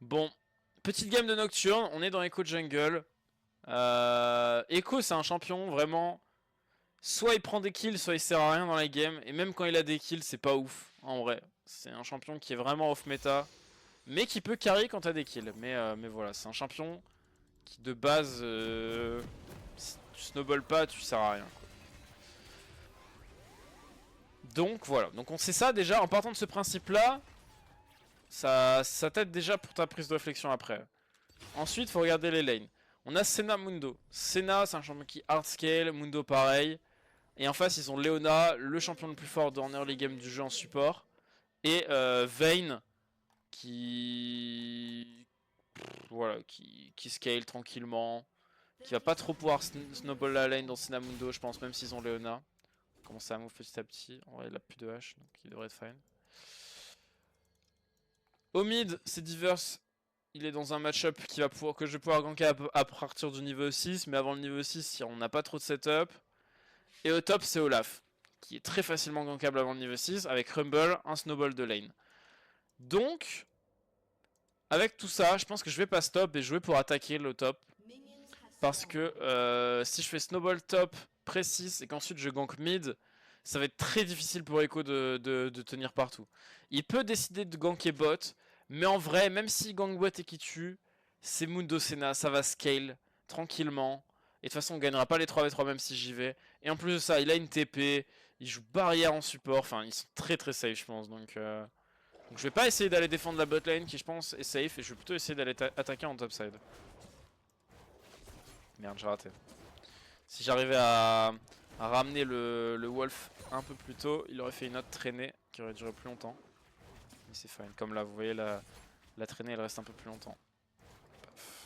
Bon, petite game de Nocturne, on est dans Echo Jungle. Echo c'est un champion vraiment. Soit il prend des kills, soit il sert à rien dans la game. Et même quand il a des kills, c'est pas ouf en vrai. C'est un champion qui est vraiment off méta, mais qui peut carry quand t'as des kills. Mais voilà, c'est un champion qui de base, si tu snowballs pas, tu sers à rien, quoi. Donc voilà, donc on sait ça déjà en partant de ce principe là. Ça t'aide déjà pour ta prise de réflexion après. Ensuite, faut regarder les lanes. On a Senna Mundo. Senna, c'est un champion qui hardscale, Mundo pareil. Et en face, ils ont Leona, le champion le plus fort en early game du jeu en support. Et Vayne, qui... Voilà, qui scale tranquillement. Qui va pas trop pouvoir snowball la lane dans Senna Mundo, je pense, même s'ils ont Leona. Commence à move petit à petit. En vrai, il a plus de H, donc il devrait être fine. Au mid, c'est Diverse. Il est dans un match-up que je vais pouvoir ganker à partir du niveau 6. Mais avant le niveau 6, on n'a pas trop de setup. Et au top, c'est Olaf, qui est très facilement gankable avant le niveau 6, avec Rumble, un snowball de lane. Donc, avec tout ça, je pense que je vais pas stop et jouer pour attaquer le top. Parce que si je fais snowball top, précis, et qu'ensuite je gank mid, ça va être très difficile pour Echo de tenir partout. Il peut décider de ganker bot, mais en vrai, même si gank bot et qu'il tue, c'est Mundo Senna, ça va scale tranquillement. Et de toute façon, on gagnera pas les 3v3 même si j'y vais. Et en plus de ça, il a une TP, il joue barrière en support, enfin, ils sont très très safe, je pense. Donc je vais pas essayer d'aller défendre la bot lane qui, je pense, est safe, et je vais plutôt essayer d'aller attaquer en top side. Merde, j'ai raté. Si j'arrivais à ramener le Wolf un peu plus tôt, il aurait fait une autre traînée qui aurait duré plus longtemps. Mais c'est fine. Comme là, vous voyez, la traînée, elle reste un peu plus longtemps. Paf.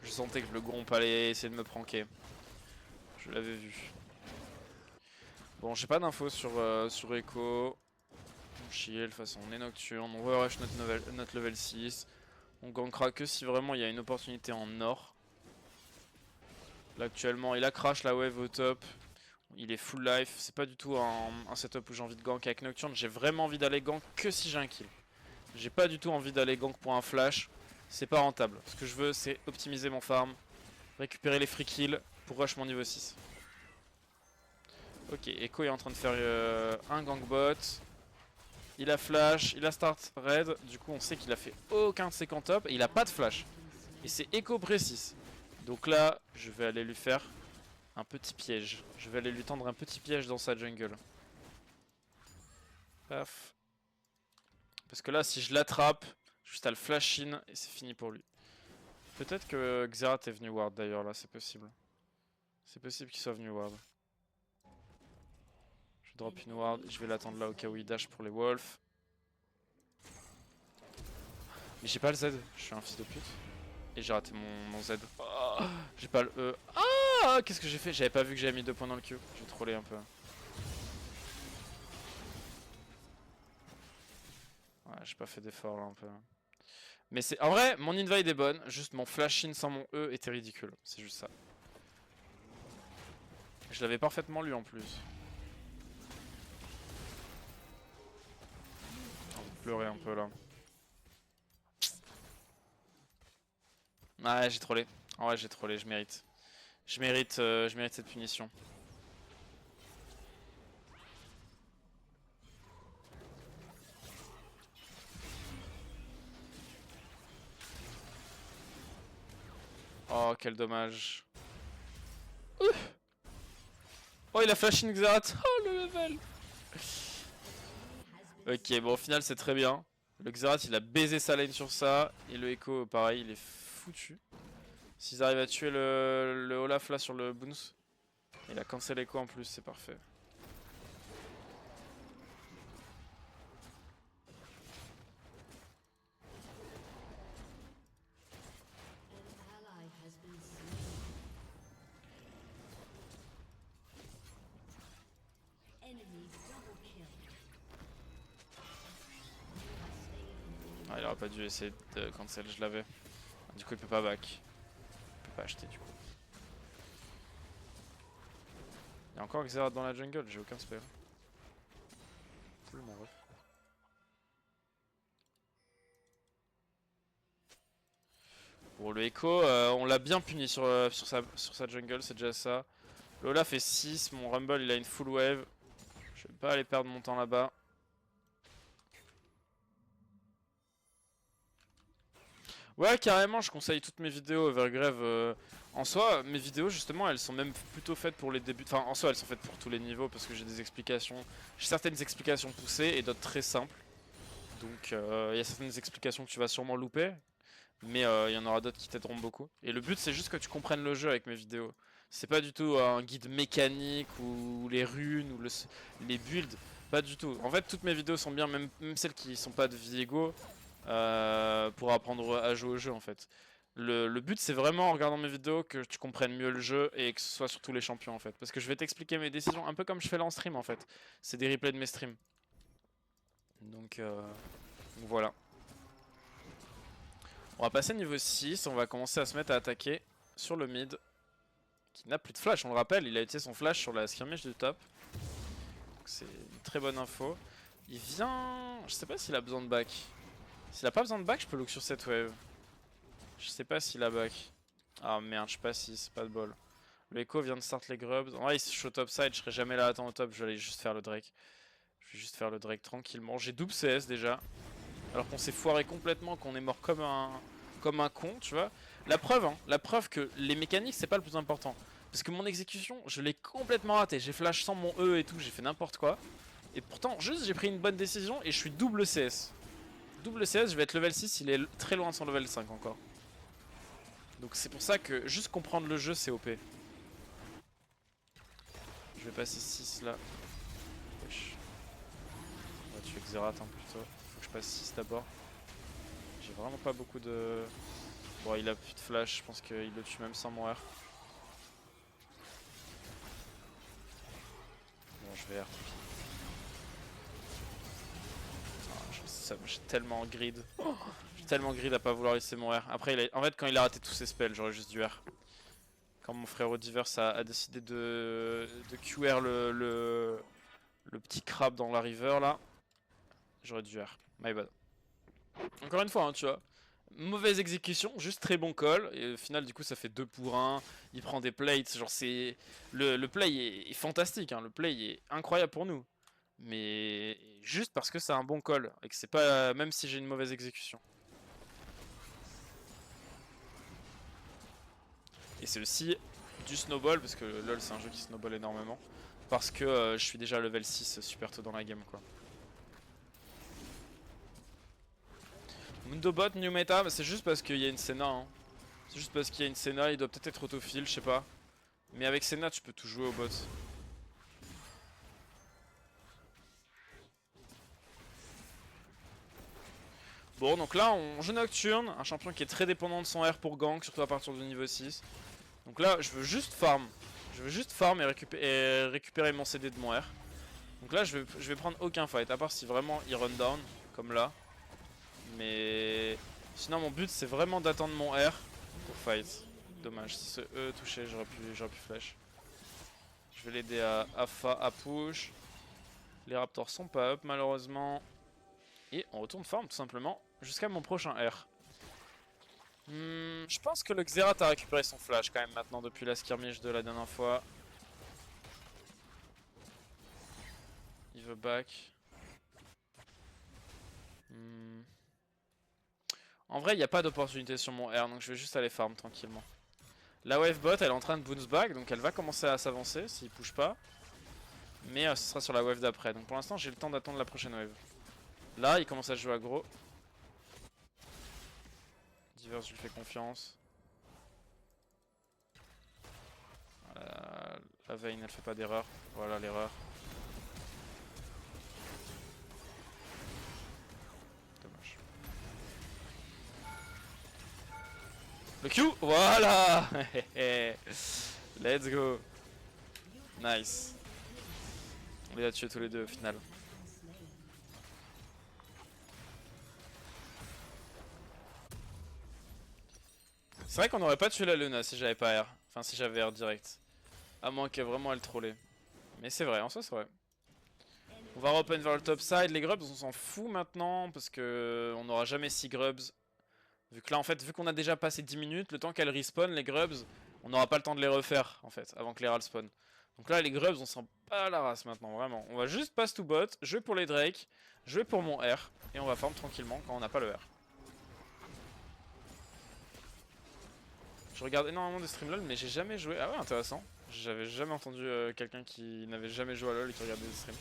Je sentais que le Gromp allait essayer de me pranker. Je l'avais vu. Bon, j'ai pas d'infos sur Echo. On chill, de toute façon, on est nocturne. On va rush notre level 6. On gankera que si vraiment il y a une opportunité en or. Là, actuellement, il a crash la wave au top. Il est full life, c'est pas du tout un setup où j'ai envie de gank avec Nocturne. J'ai vraiment envie d'aller gank que si j'ai un kill. J'ai pas du tout envie d'aller gank pour un flash. C'est pas rentable. Ce que je veux, c'est optimiser mon farm, récupérer les free kills pour rush mon niveau 6. Ok, Echo est en train de faire un gank bot. Il a flash, il a start red. Du coup, on sait qu'il a fait aucun de ses camps top et il a pas de flash. Et c'est Echo précis. Donc là, je vais aller lui faire un petit piège. Je vais aller lui tendre un petit piège dans sa jungle. Paf. Parce que là, si je l'attrape, juste à le flash in et c'est fini pour lui. Peut-être que Xerath est venu ward d'ailleurs, là, c'est possible. C'est possible qu'il soit venu ward. Je drop une ward, je vais l'attendre là au cas où il dash pour les wolves. Mais j'ai pas le Z, je suis un fils de pute. Et j'ai raté mon Z. Oh, j'ai pas le E. Ah, qu'est-ce que j'ai fait? J'avais pas vu que j'avais mis 2 points dans le Q. J'ai trollé un peu. Ouais, j'ai pas fait d'effort là un peu. Mais c'est en vrai, mon invade est bonne. Juste mon flash in sans mon E était ridicule. C'est juste ça. Je l'avais parfaitement lu en plus. On va pleurer un peu là. Ouais, j'ai trollé. En vrai, j'ai trollé, je mérite. Je mérite cette punition. Oh, quel dommage. Ouf. Oh, il a flash in Xerath. Oh, le level. Ok, bon, au final, c'est très bien. Le Xerath, il a baisé sa lane sur ça. Et le Echo, pareil, il est foutu. S'ils arrivent à tuer le Olaf là sur le bounce. Il a cancel Echo en plus, c'est parfait. Ah, il aurait pas dû essayer de cancel, je l'avais. Du coup il peut pas back. Il peut pas acheter du coup. Il y a encore Xerath dans la jungle, j'ai aucun spell. Cool mon ref. Bon le Echo, on l'a bien puni sur sa jungle, c'est déjà ça. Lola fait 6, mon Rumble il a une full wave. Je vais pas aller perdre mon temps là-bas. Ouais carrément, je conseille toutes mes vidéos Overgrave. En soi, mes vidéos justement elles sont même plutôt faites pour les débuts. Enfin en soi elles sont faites pour tous les niveaux parce que j'ai des explications. J'ai certaines explications poussées et d'autres très simples. Donc il y a certaines explications que tu vas sûrement louper. Mais il y en aura d'autres qui t'aideront beaucoup. Et le but c'est juste que tu comprennes le jeu avec mes vidéos. C'est pas du tout un guide mécanique ou les runes ou les builds. Pas du tout. En fait toutes mes vidéos sont bien, même celles qui sont pas de Viego, pour apprendre à jouer au jeu en fait. Le but c'est vraiment en regardant mes vidéos que tu comprennes mieux le jeu et que ce soit sur tous les champions en fait. Parce que je vais t'expliquer mes décisions un peu comme je fais là en stream en fait. C'est des replays de mes streams. Donc voilà. On va passer niveau 6, on va commencer à se mettre à attaquer sur le mid. Qui n'a plus de flash, on le rappelle, il a utilisé son flash sur la skirmish du top. Donc c'est une très bonne info. Il vient... Je sais pas s'il a besoin de back. S'il a pas besoin de back, je peux look sur cette wave. Je sais pas s'il a back. Ah merde, je sais pas si c'est pas de bol. Le Echo vient de start les grubs. En vrai, il se show top side, je serai jamais là à attendre au top, je vais aller juste faire le Drake. Je vais juste faire le Drake tranquillement. J'ai double CS déjà. Alors qu'on s'est foiré complètement, qu'on est mort comme un con, tu vois. La preuve, hein, la preuve que les mécaniques c'est pas le plus important. Parce que mon exécution, je l'ai complètement raté. J'ai flash sans mon E et tout, j'ai fait n'importe quoi. Et pourtant, juste j'ai pris une bonne décision et je suis double CS. Double CS, je vais être level 6, il est très loin de son level 5 encore. Donc c'est pour ça que juste comprendre le jeu c'est OP. Je vais passer 6 là. Wesh. On va tuer Xerath hein, plutôt. Faut que je passe 6 d'abord. J'ai vraiment pas beaucoup de... Bon il a plus de flash, je pense qu'il le tue même sans mon R. Bon je vais R. J'ai tellement grid. J'ai tellement grid à pas vouloir laisser mon R. Après en fait quand il a raté tous ses spells j'aurais juste dû R. Quand mon frère Odiverse a décidé de QR le petit crabe dans la river là, j'aurais dû R. My bad. Encore une fois, hein, tu vois. Mauvaise exécution, juste très bon call. Et au final, du coup, ça fait 2 pour 1. Il prend des plates. Genre, c'est. Le play est fantastique. Hein. Le play est incroyable pour nous. Mais juste parce que c'est un bon call. Et que c'est pas. Même si j'ai une mauvaise exécution. Et c'est aussi du snowball. Parce que LoL, c'est un jeu qui snowball énormément. Parce que je suis déjà level 6 super tôt dans la game, quoi. Mundobot, new meta, c'est juste parce qu'il y a une Senna. Hein. C'est juste parce qu'il y a une Senna, il doit peut-être être autofill, je sais pas. Mais avec Senna, tu peux tout jouer au bot. Bon, donc là, on joue Nocturne, un champion qui est très dépendant de son R pour gank, surtout à partir du niveau 6. Donc là, je veux juste farm. Je veux juste farm et récupérer mon CD de mon R. Donc là, je vais prendre aucun fight, à part si vraiment il run down, comme là. Mais sinon, mon but, c'est vraiment d'attendre mon R pour fight. Dommage, si ce E touchait, j'aurais pu flash. Je vais l'aider à push. Les Raptors sont pas up malheureusement. Et on retourne farm tout simplement jusqu'à mon prochain R. Je pense que le Xerath a récupéré son flash quand même maintenant depuis la skirmish de la dernière fois. Il veut back. En vrai il n'y a pas d'opportunité sur mon R donc je vais juste aller farm tranquillement. La wave bot elle est en train de bounce back donc elle va commencer à s'avancer s'il push pas. Mais ce sera sur la wave d'après donc pour l'instant j'ai le temps d'attendre la prochaine wave. Là il commence à jouer aggro. Divers je lui fais confiance. La Vayne elle fait pas d'erreur. Voilà l'erreur. Dommage. Le Q. Voilà. Let's go. Nice. les a tués tous les deux au final. C'est vrai qu'on aurait pas tué la Luna si j'avais pas R. Enfin si j'avais R direct. À moins que vraiment elle trollait. Mais c'est vrai, en soi c'est vrai. On va open vers le top side. Les grubs on s'en fout maintenant parce que on n'aura jamais 6 grubs. Vu que là en fait, vu qu'on a déjà passé 10 minutes, le temps qu'elles respawn les grubs, on n'aura pas le temps de les refaire en fait, avant que les rals spawn. Donc là les grubs on sent pas la race maintenant, vraiment. On va juste pass to bot, jouer pour les Drake, jouer pour mon R, et on va farm tranquillement quand on n'a pas le R. Je regarde énormément de stream LoL mais j'ai jamais joué... Ah ouais, intéressant. J'avais jamais entendu quelqu'un qui n'avait jamais joué à LoL et qui regardait des streams.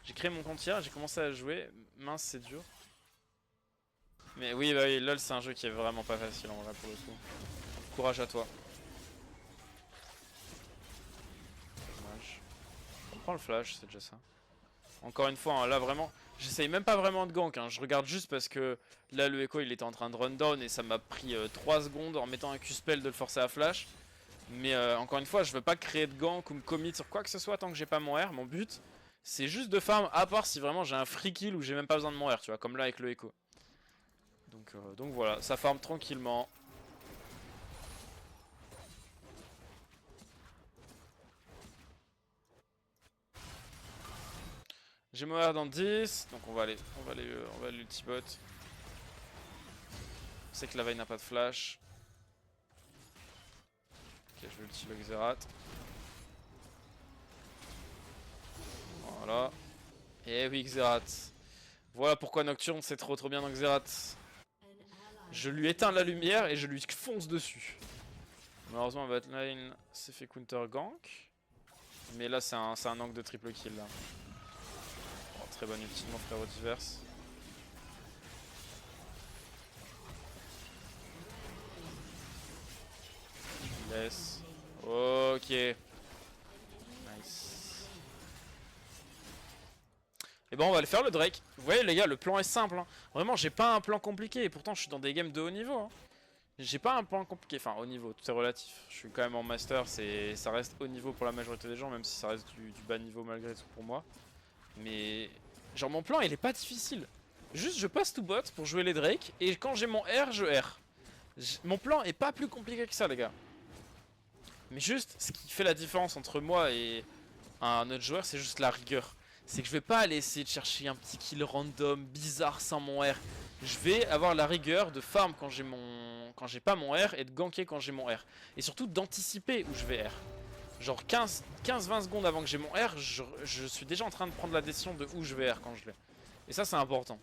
J'ai créé mon compte hier, j'ai commencé à jouer, mince c'est dur. Mais oui, bah oui, LoL c'est un jeu qui est vraiment pas facile en vrai pour le coup. Courage à toi. Dommage. On prend le flash, c'est déjà ça. Encore une fois, hein, là vraiment, j'essaye même pas vraiment de gank, hein. Je regarde juste parce que là le Echo il était en train de run down et ça m'a pris 3 secondes en mettant un Q-spell de le forcer à flash. Mais encore une fois, je veux pas créer de gank ou me commit sur quoi que ce soit tant que j'ai pas mon R. Mon but, c'est juste de farm, à part si vraiment j'ai un free kill où j'ai même pas besoin de mon R, tu vois, comme là avec le Echo. Donc voilà, ça farm tranquillement. J'ai mon R dans 10, donc on va aller ultibot. Je sais que la veille n'a pas de flash. Ok, je vais ulti le Xerath. Voilà. Et oui, Xerath. Voilà pourquoi Nocturne c'est trop bien dans Xerath. Je lui éteins la lumière et je lui fonce dessus. Malheureusement, Batline s'est fait counter gank. Mais là, c'est un angle de triple kill. Là. Oh, très bonne ulti de mon frère Diverse. Yes. Ok. Nice. Et bon, on va aller faire le Drake. Vous voyez, les gars, le plan est simple. Hein. Vraiment, j'ai pas un plan compliqué. Et pourtant, je suis dans des games de haut niveau. Hein. J'ai pas un plan compliqué. Enfin, haut niveau, tout est relatif. Je suis quand même en master. Ça reste haut niveau pour la majorité des gens, même si ça reste du bas niveau malgré tout pour moi. Mais genre mon plan il est pas difficile. Juste je passe tout bot pour jouer les Drake et quand j'ai mon R je R. Mon plan est pas plus compliqué que ça les gars. Mais juste ce qui fait la différence entre moi et un autre joueur c'est juste la rigueur. C'est que je vais pas aller essayer de chercher un petit kill random bizarre sans mon R. Je vais avoir la rigueur de farm quand j'ai pas mon R et de ganker quand j'ai mon R. Et surtout d'anticiper où je vais R. Genre 15-20 secondes avant que j'ai mon R, je suis déjà en train de prendre la décision de où je vais R quand je l'ai. Et ça c'est important.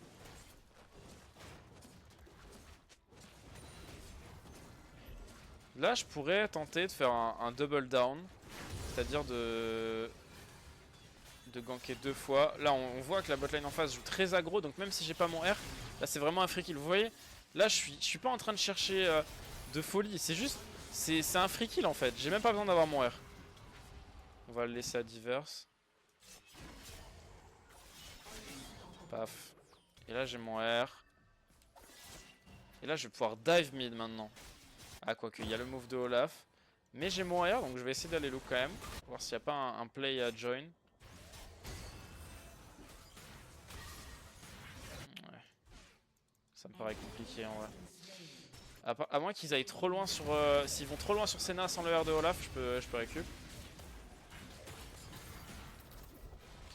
Là je pourrais tenter de faire un double down. C'est-à-dire de ganker 2 fois. Là on voit que la botlane en face joue très aggro. Donc même si j'ai pas mon R, là c'est vraiment un free kill. Vous voyez, là je suis pas en train de chercher de folie. C'est juste, c'est un free kill en fait. J'ai même pas besoin d'avoir mon R. On va le laisser à Diverse. Paf. Et là j'ai mon R. Et là je vais pouvoir dive mid maintenant. Ah quoique il y a le move de Olaf. Mais j'ai mon R donc je vais essayer d'aller look quand même. Voir s'il n'y a pas un play à join. Ouais. Ça me paraît compliqué en vrai. À moins qu'ils aillent trop loin sur... S'ils vont trop loin sur Senna sans le R de Olaf, je peux récup.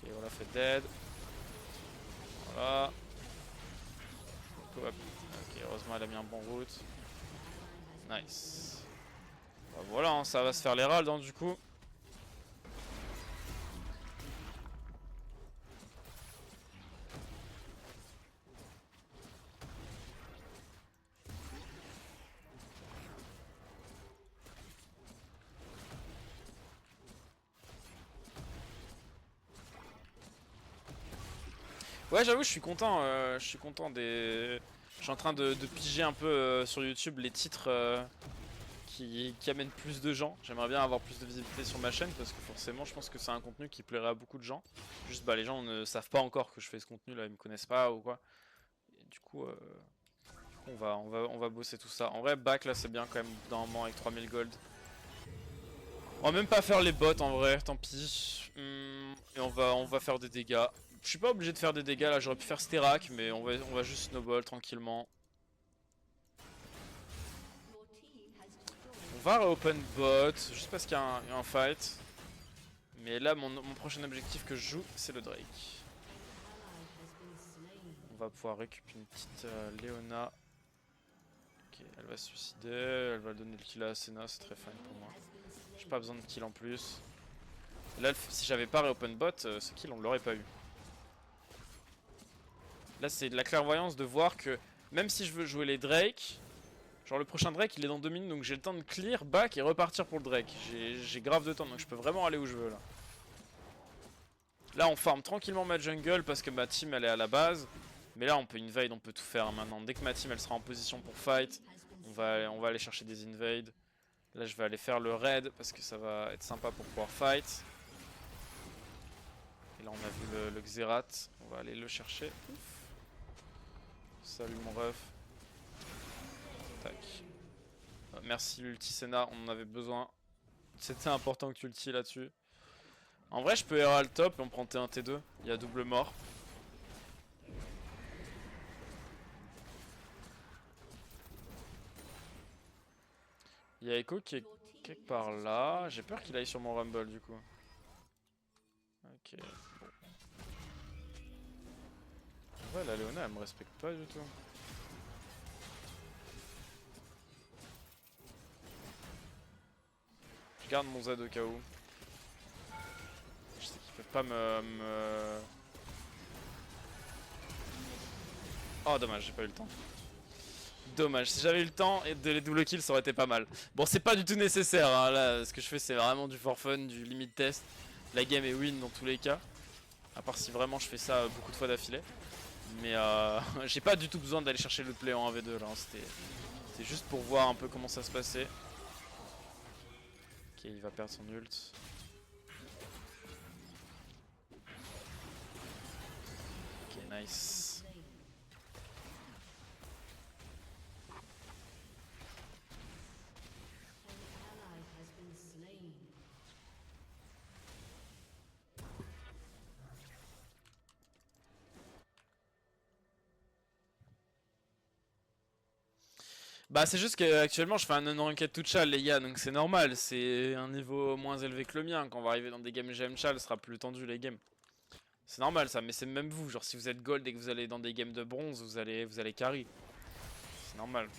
Ok, Olaf est dead. Voilà. Ok, heureusement elle a mis un bon route. Nice. Bah voilà, hein, ça va se faire les ralds hein, du coup. Ouais, j'avoue, je suis content des... Je suis en train de piger un peu sur YouTube les titres qui amènent plus de gens. J'aimerais bien avoir plus de visibilité sur ma chaîne parce que forcément, je pense que c'est un contenu qui plairait à beaucoup de gens. Juste, bah, les gens ne savent pas encore que je fais ce contenu là, ils me connaissent pas ou quoi. Et du coup, on va bosser tout ça. En vrai, back là, c'est bien quand même d'un moment avec 3000 gold. On va même pas faire les bots en vrai, tant pis. Et on va faire des dégâts. Je suis pas obligé de faire des dégâts là, j'aurais pu faire Sterak, mais on va juste snowball tranquillement. On va open bot, juste parce qu'il y a un fight. Mais là, mon prochain objectif que je joue, c'est le Drake. On va pouvoir récupérer une petite Leona. Ok, elle va se suicider, elle va donner le kill à Senna, c'est très fine pour moi. J'ai pas besoin de kill en plus. Là, si j'avais pas open bot, ce kill on l'aurait pas eu. Là, c'est de la clairvoyance de voir que même si je veux jouer les Drake, genre le prochain Drake il est dans 2 minutes, donc j'ai le temps de clear, back et repartir pour le Drake. J'ai grave de temps, donc je peux vraiment aller où je veux là. Là on farm tranquillement ma jungle parce que ma team elle est à la base. Mais là on peut invade, on peut tout faire maintenant. Dès que ma team elle sera en position pour fight, on va aller chercher des invades. Là je vais aller faire le raid parce que ça va être sympa pour pouvoir fight. Et là on a vu le Xerath, on va aller le chercher. Ouf. Salut mon ref. Tac. Merci l'ulti Senna, on en avait besoin. C'était important que tu ulti là-dessus. En vrai je peux Herald top et on prend T1 T2, il y a double mort. Il y a Echo qui est quelque part là. J'ai peur qu'il aille sur mon Rumble du coup. Ok, bon. Ouais, la Leona elle me respecte pas du tout. Je garde mon Z au cas où. Je sais qu'ils peuvent pas me... Oh dommage, j'ai pas eu le temps. Dommage, si j'avais eu le temps et de les double kills ça aurait été pas mal. Bon c'est pas du tout nécessaire hein. Là ce que je fais c'est vraiment du for fun, du limit test. La game est win dans tous les cas. À part si vraiment je fais ça beaucoup de fois d'affilée. Mais j'ai pas du tout besoin d'aller chercher le play en 1v2 là, hein. C'était juste pour voir un peu comment ça se passait. Ok, il va perdre son ult. Ok, nice. Bah c'est juste qu'actuellement je fais un unranked tout chal les gars, donc c'est normal, c'est un niveau moins élevé que le mien. Quand on va arriver dans des games GM chal, ce sera plus tendu les games. C'est normal ça, mais c'est même vous, genre si vous êtes gold et que vous allez dans des games de bronze, vous allez carry. C'est normal.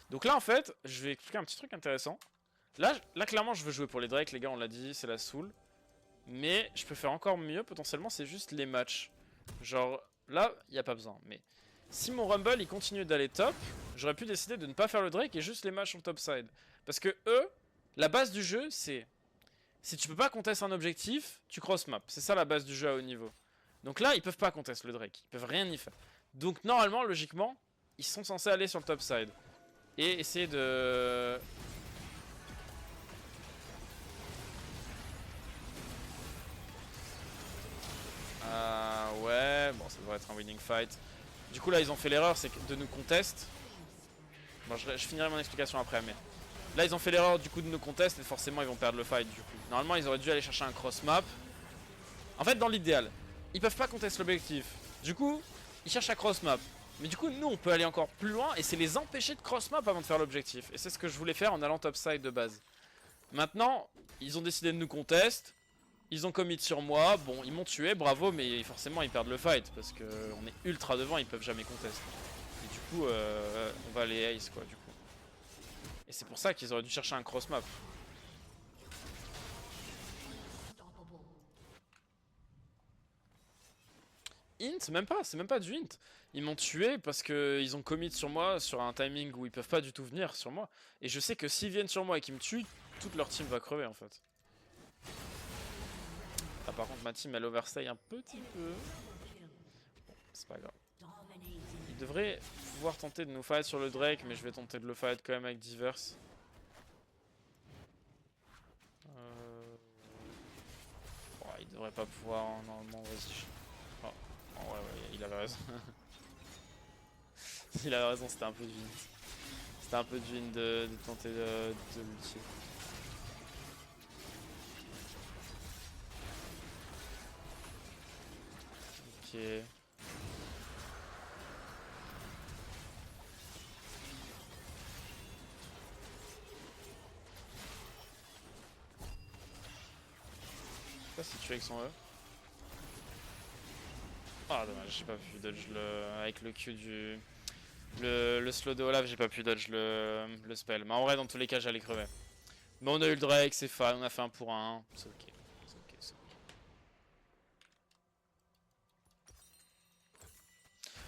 Donc là en fait, je vais expliquer un petit truc intéressant. Là clairement je veux jouer pour les Drake les gars, on l'a dit, c'est la soul. Mais je peux faire encore mieux potentiellement, c'est juste les matchs. Genre là, il n'y a pas besoin, mais... Si mon Rumble il continue d'aller top, j'aurais pu décider de ne pas faire le Drake et juste les matchs sur le top side. Parce que eux, la base du jeu c'est... Si tu peux pas contester un objectif, tu cross map. C'est ça la base du jeu à haut niveau. Donc là, ils peuvent pas contester le Drake. Ils peuvent rien y faire. Donc normalement, logiquement, ils sont censés aller sur le top side. Et essayer de... Ouais, bon ça devrait être un winning fight. Du coup là ils ont fait l'erreur, c'est de nous contest. Bon je finirai mon explication après, mais... Là ils ont fait l'erreur du coup de nous contest et forcément ils vont perdre le fight du coup. Normalement ils auraient dû aller chercher un cross map. En fait dans l'idéal, ils peuvent pas contester l'objectif. Du coup, ils cherchent à cross map. Mais du coup nous on peut aller encore plus loin et c'est les empêcher de cross map avant de faire l'objectif. Et c'est ce que je voulais faire en allant top side de base. Maintenant, ils ont décidé de nous contest. Ils ont commit sur moi, bon ils m'ont tué, bravo, mais forcément ils perdent le fight parce qu'on est ultra devant, ils peuvent jamais contest. Et du coup on va aller ace quoi du coup. Et c'est pour ça qu'ils auraient dû chercher un cross map. Int, même pas, c'est même pas du int. Ils m'ont tué parce qu'ils ont commit sur moi sur un timing où ils peuvent pas du tout venir sur moi. Et je sais que s'ils viennent sur moi et qu'ils me tuent, toute leur team va crever en fait. Ah, par contre ma team elle overstay un petit peu. Bon, c'est pas grave. Ils devraient pouvoir tenter de nous fight sur le Drake, mais je vais tenter de le fight quand même avec Divers. Oh, il devrait pas pouvoir, hein, normalement, vas-y. Oh. Oh, ouais, il avait raison. Il avait raison, c'était un peu du vite. C'était un peu d'une de tenter de l'ulti. Ok. Je sais pas si tu es avec son E. Ah dommage, j'ai pas pu dodge le. Avec le Q du. Le slow de Olaf, j'ai pas pu dodge le spell. Mais en vrai, dans tous les cas, j'allais crever. Mais on a eu le Drake, c'est fun, on a fait un pour un. C'est ok. C'est ok, c'est ok.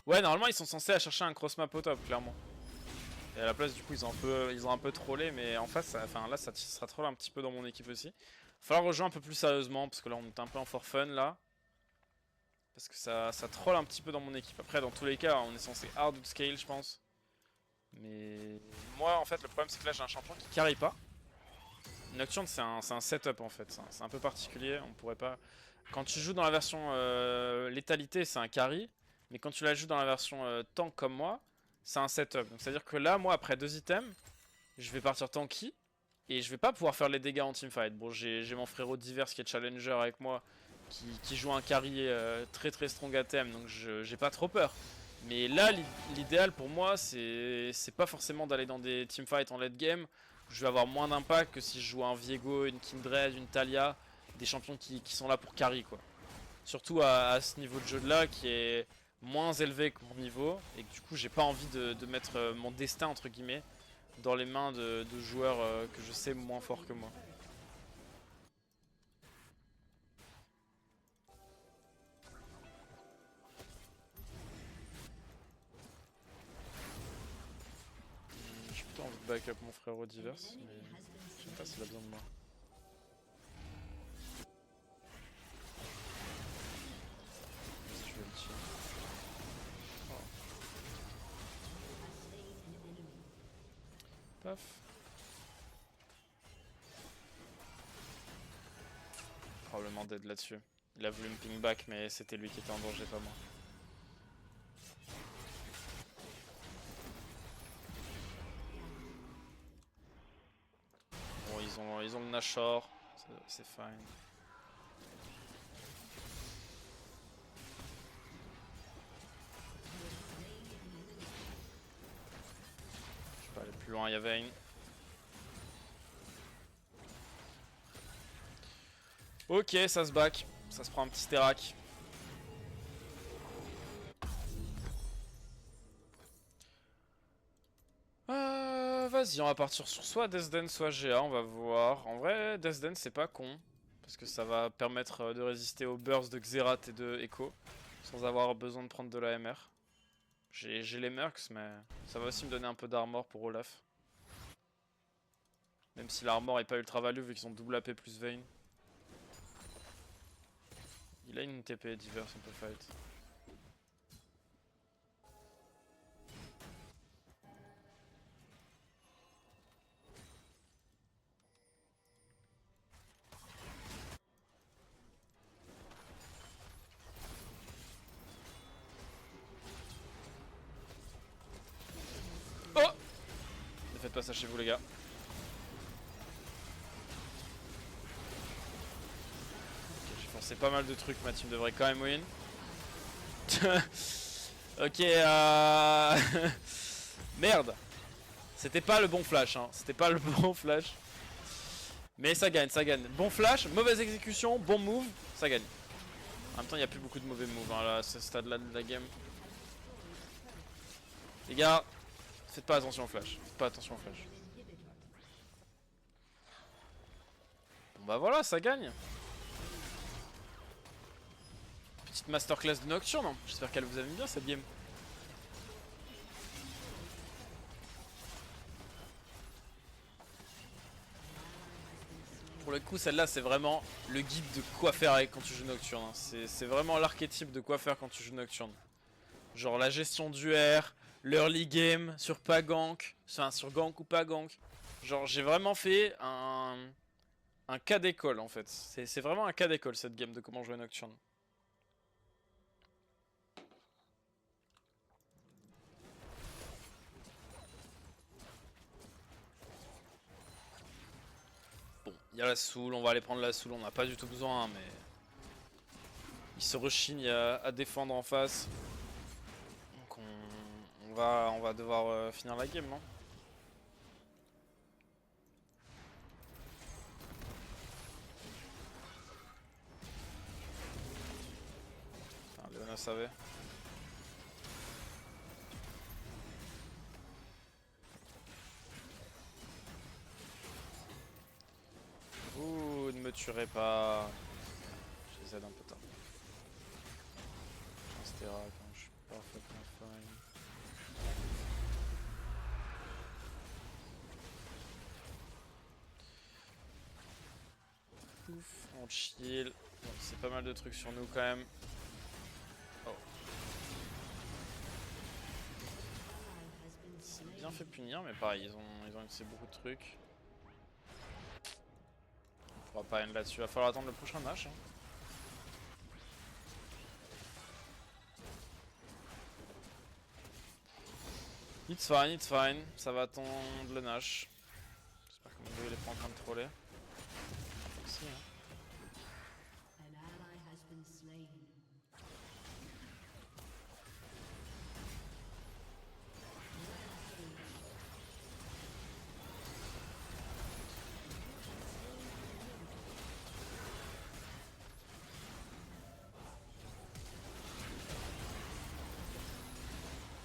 Ouais, normalement, ils sont censés aller chercher un cross map au top, clairement. Et à la place, du coup, ils ont un peu trollé, mais en face, enfin là, ça sera troll un petit peu dans mon équipe aussi. Falloir rejoindre un peu plus sérieusement, parce que là, on est un peu en for fun, là. Parce que ça troll un petit peu dans mon équipe. Après, dans tous les cas, on est censé hard scale, je pense. Mais moi, en fait, le problème, c'est que là, j'ai un champion qui carry pas. Nocturne, c'est un setup, en fait. C'est un peu particulier, on pourrait pas... Quand tu joues dans la version létalité, c'est un carry. Mais quand tu la joues dans la version tank comme moi, c'est un setup. Donc, c'est-à-dire que là, moi, après 2 items, je vais partir tanky. Et je vais pas pouvoir faire les dégâts en teamfight. Bon, j'ai mon frérot Divers qui est challenger avec moi, qui joue un carry très très strong à thème, donc j'ai pas trop peur. Mais là, l'idéal pour moi, c'est pas forcément d'aller dans des teamfights en late game, où je vais avoir moins d'impact que si je joue un Viego, une Kindred, une Talia, des champions qui sont là pour carry, quoi. Surtout à ce niveau de jeu là, qui est moins élevé que mon niveau, et que du coup, j'ai pas envie de mettre mon destin, entre guillemets, dans les mains de joueurs que je sais moins forts que moi. J'ai plutôt envie de backup mon frérot Divers, mais je sais pas s'il a besoin de moi. Si je veux le tuer. Oh. Paf. Probablement dead là-dessus. Il a voulu me ping back, mais c'était lui qui était en danger, pas moi. Bon, ils ont le Nashor, c'est fine. Je peux aller plus loin, il y a Vayne. Ok, ça se back. Ça se prend un petit Sterak. Vas-y, on va partir sur soit Desden, soit GA, on va voir. En vrai, Desden, c'est pas con. Parce que ça va permettre de résister aux bursts de Xerath et de Echo. Sans avoir besoin de prendre de la MR. J'ai les Mercs, mais ça va aussi me donner un peu d'armor pour Olaf. Même si l'armor est pas ultra value vu qu'ils ont double AP plus Vayne. Il a une TP Divers, on peut fight. Oh! Ne faites pas ça chez vous les gars. Ok, j'ai forcé pas mal de trucs, ma team devrait quand même win. Ok, Merde. C'était pas le bon flash, hein. C'était pas le bon flash. Mais ça gagne, ça gagne. Bon flash, mauvaise exécution, bon move, ça gagne. En même temps, il n'y a plus beaucoup de mauvais moves hein, là, à ce stade-là de la game. Les gars, faites pas attention au flash. Faites pas attention au flash. Bon bah voilà, ça gagne. Petite masterclass de Nocturne. Hein. J'espère qu'elle vous aime bien cette game. Pour le coup, celle-là, c'est vraiment le guide de quoi faire avec quand tu joues Nocturne. Hein. C'est vraiment l'archétype de quoi faire quand tu joues Nocturne. Genre la gestion du R, l'early game sur pas gank, enfin sur gank ou pas gank. Genre j'ai vraiment fait un cas d'école en fait. C'est vraiment un cas d'école cette game de comment jouer Nocturne. y a la soul, on va aller prendre la soul, on n'a pas du tout besoin, hein, mais... Il se rechigne à défendre en face. Donc on va devoir finir la game, non? Putain, Léona savait. Ouh, ne me tuerai pas. Je les aide un peu tard. Astera quand je suis parfaitement fine. Ouf, on chill. Bon, c'est pas mal de trucs sur nous quand même. Oh. C'est bien fait punir, mais pareil, ils ont laissé beaucoup de trucs. On pourra pas end là-dessus, il va falloir attendre le prochain Nash. Hein. It's fine, ça va attendre le Nash. J'espère que mon gars il est pas en train de troller. Si, hein.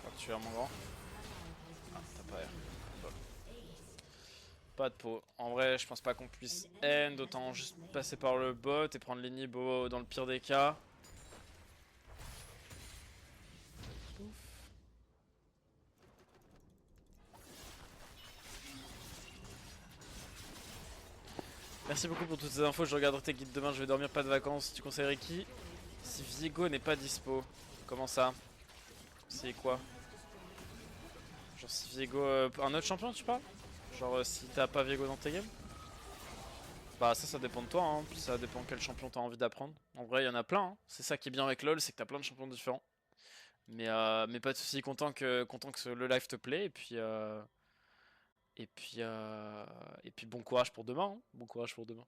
Faut que tu es mon grand. Ah, t'as pas air. Pas de peau. En vrai, je pense pas qu'on puisse end. Autant juste passer par le bot et prendre l'inhibo dans le pire des cas. Merci beaucoup pour toutes ces infos. Je regarderai tes guides demain. Je vais dormir, pas de vacances. Tu conseillerais qui? Si Viego n'est pas dispo. Comment ça? C'est quoi? Genre si Viego... un autre champion tu parles? Genre si t'as pas Viego dans tes games? Bah ça dépend de toi, hein. Ça dépend quel champion t'as envie d'apprendre. En vrai il y en a plein, hein. C'est ça qui est bien avec LoL, c'est que t'as plein de champions différents. Mais pas de soucis, content que le live te plaît. Et puis bon courage pour demain, hein. Bon courage pour demain.